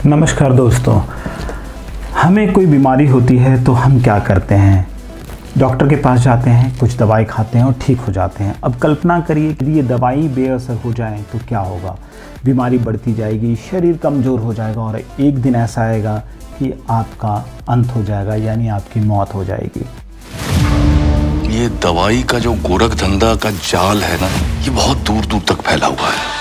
नमस्कार दोस्तों, हमें कोई बीमारी होती है तो हम क्या करते हैं? डॉक्टर के पास जाते हैं, कुछ दवाई खाते हैं और ठीक हो जाते हैं। अब कल्पना करिए कि ये दवाई बेअसर हो जाए तो क्या होगा? बीमारी बढ़ती जाएगी, शरीर कमज़ोर हो जाएगा और एक दिन ऐसा आएगा कि आपका अंत हो जाएगा, यानी आपकी मौत हो जाएगी। ये दवाई का जो गोरख धंधा का जाल है ना, ये बहुत दूर दूर तक फैला हुआ है।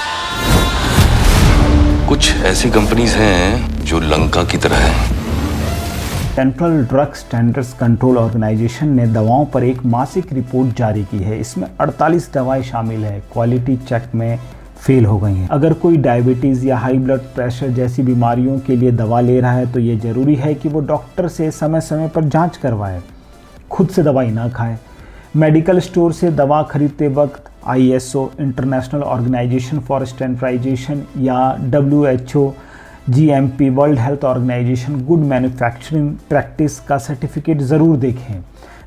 कुछ ऐसी कंपनीज हैं जो लंका की तरह हैं। Central drug standards control organisation ने दवाओं पर एक मासिक रिपोर्ट जारी की है। इसमें 48 दवाएं शामिल है, क्वालिटी चेक में फेल हो गई हैं। अगर कोई डायबिटीज़ या हाई ब्लड प्रेशर जैसी बीमारियों के लिए दवा ले रहा है तो ये ज़रूरी है कि वो डॉक्टर से समय समय पर जांच करवाए, खुद से दवाई ना खाए। मेडिकल स्टोर से दवा खरीदते वक्त ISO international organisation for standardisation या WHO GMP world health organisation good manufacturing practice का सर्टिफिकेट ज़रूर देखें।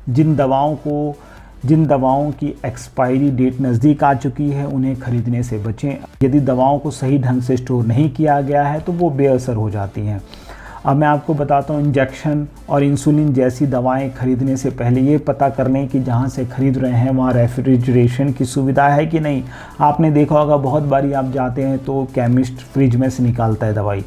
जिन दवाओं की एक्सपायरी डेट नज़दीक आ चुकी है उन्हें खरीदने से बचें। यदि दवाओं को सही ढंग से स्टोर नहीं किया गया है तो वो बेअसर हो जाती हैं। अब मैं आपको बताता हूँ, इंजेक्शन और इंसुलिन जैसी दवाएं खरीदने से पहले ये पता कर लें कि जहाँ से खरीद रहे हैं वहाँ रेफ्रिजरेशन की सुविधा है कि नहीं। आपने देखा होगा, बहुत बारी आप जाते हैं तो केमिस्ट फ्रिज में से निकालता है दवाई,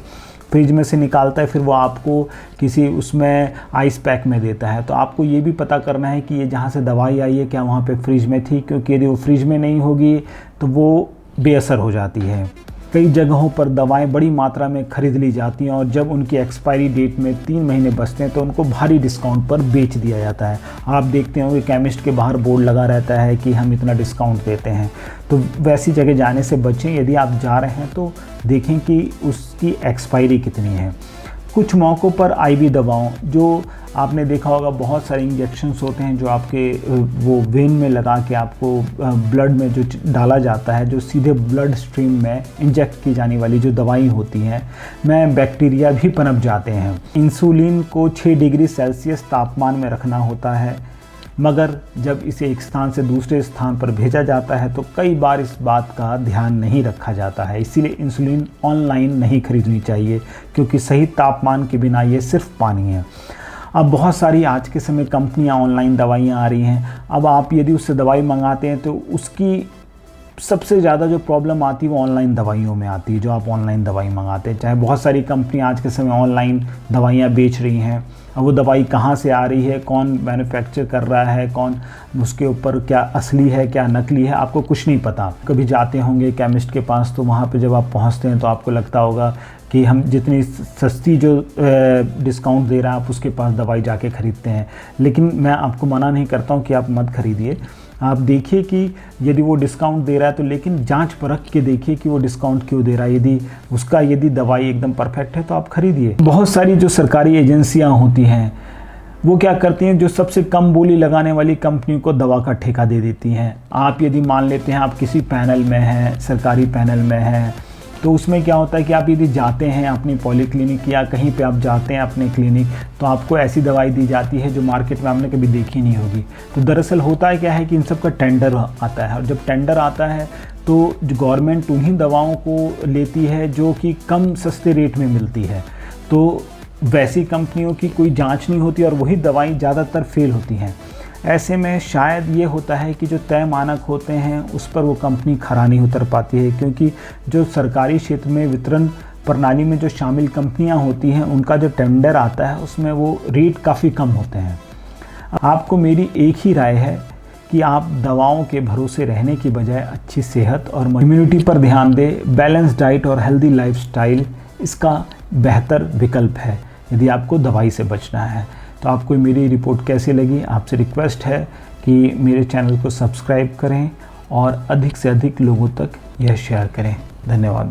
फ्रिज में से निकालता है, फिर वो आपको किसी उसमें आइस पैक में देता है। तो आपको ये भी पता करना है कि ये जहाँ से दवाई आई है क्या वहाँ पे फ्रिज में थी, क्योंकि यदि वो फ्रिज में नहीं होगी तो वो बेअसर हो जाती है। कई जगहों पर दवाएं बड़ी मात्रा में खरीद ली जाती हैं और जब उनकी एक्सपायरी डेट में 3 महीने बचते हैं तो उनको भारी डिस्काउंट पर बेच दिया जाता है। आप देखते होंगे केमिस्ट के बाहर बोर्ड लगा रहता है कि हम इतना डिस्काउंट देते हैं। तो वैसी जगह जाने से बचें। यदि आप जा रहे हैं तो देखें कि उसकी एक्सपायरी कितनी है। कुछ मौक़ों पर IV दवाओं, जो आपने देखा होगा बहुत सारे इंजेक्शन्स होते हैं जो आपके वो वेन में लगा के आपको ब्लड में जो डाला जाता है, जो सीधे ब्लड स्ट्रीम में इंजेक्ट की जाने वाली जो दवाई होती हैं, में बैक्टीरिया भी पनप जाते हैं। इंसुलिन को 6 डिग्री सेल्सियस तापमान में रखना होता है, मगर जब इसे एक स्थान से दूसरे स्थान पर भेजा जाता है तो कई बार इस बात का ध्यान नहीं रखा जाता है। इसीलिए इंसुलिन ऑनलाइन नहीं खरीदनी चाहिए, क्योंकि सही तापमान के बिना ये सिर्फ पानी है। अब बहुत सारी आज के समय कंपनियां ऑनलाइन दवाइयां आ रही हैं। अब आप यदि उससे दवाई मंगाते हैं तो उसकी सबसे ज़्यादा जो प्रॉब्लम आती है वो ऑनलाइन दवाइयों में आती है, जो आप ऑनलाइन दवाई मंगाते हैं। चाहे बहुत सारी कंपनियां आज के समय ऑनलाइन दवाइयां बेच रही हैं, अब वो दवाई कहाँ से आ रही है, कौन मैन्युफैक्चर कर रहा है, कौन उसके ऊपर क्या असली है क्या नकली है, आपको कुछ नहीं पता। कभी जाते होंगे केमिस्ट के पास तो वहाँ पे जब आप पहुँचते हैं तो आपको लगता होगा कि हम जितनी सस्ती जो डिस्काउंट दे रहा है आप उसके पास दवाई जाके ख़रीदते हैं। लेकिन मैं आपको मना नहीं करता हूँ कि आप मत खरीदिए। आप देखिए कि यदि वो डिस्काउंट दे रहा है तो लेकिन जांच परख के देखिए कि वो डिस्काउंट क्यों दे रहा है। यदि दवाई एकदम परफेक्ट है तो आप खरीदिए। बहुत सारी जो सरकारी एजेंसियां होती हैं वो क्या करती हैं, जो सबसे कम बोली लगाने वाली कंपनी को दवा का ठेका दे देती हैं। आप यदि मान लेते हैं आप किसी पैनल में हैं, सरकारी पैनल में हैं, तो उसमें क्या होता है कि आप यदि जाते हैं अपनी पॉलीक्लिनिक या कहीं पे आप जाते हैं अपने क्लिनिक, तो आपको ऐसी दवाई दी जाती है जो मार्केट में आपने कभी देखी नहीं होगी। तो दरअसल होता है क्या है कि इन सब का टेंडर आता है, और जब टेंडर आता है तो गवर्नमेंट उन्हीं दवाओं को लेती है जो कि कम सस्ते रेट में मिलती है। तो वैसी कंपनियों की कोई जाँच नहीं होती और वही दवाई ज़्यादातर फेल होती हैं। ऐसे में शायद ये होता है कि जो तय मानक होते हैं उस पर वो कंपनी खरा नहीं उतर पाती है, क्योंकि जो सरकारी क्षेत्र में वितरण प्रणाली में जो शामिल कंपनियां होती हैं उनका जो टेंडर आता है उसमें वो रेट काफ़ी कम होते हैं। आपको मेरी एक ही राय है कि आप दवाओं के भरोसे रहने की बजाय अच्छी सेहत और इम्यूनिटी पर ध्यान दें। बैलेंस डाइट और हेल्दी लाइफस्टाइल इसका बेहतर विकल्प है यदि आपको दवाई से बचना है। तो आपको मेरी रिपोर्ट कैसी लगी? आपसे रिक्वेस्ट है कि मेरे चैनल को सब्सक्राइब करें और अधिक से अधिक लोगों तक यह शेयर करें। धन्यवाद।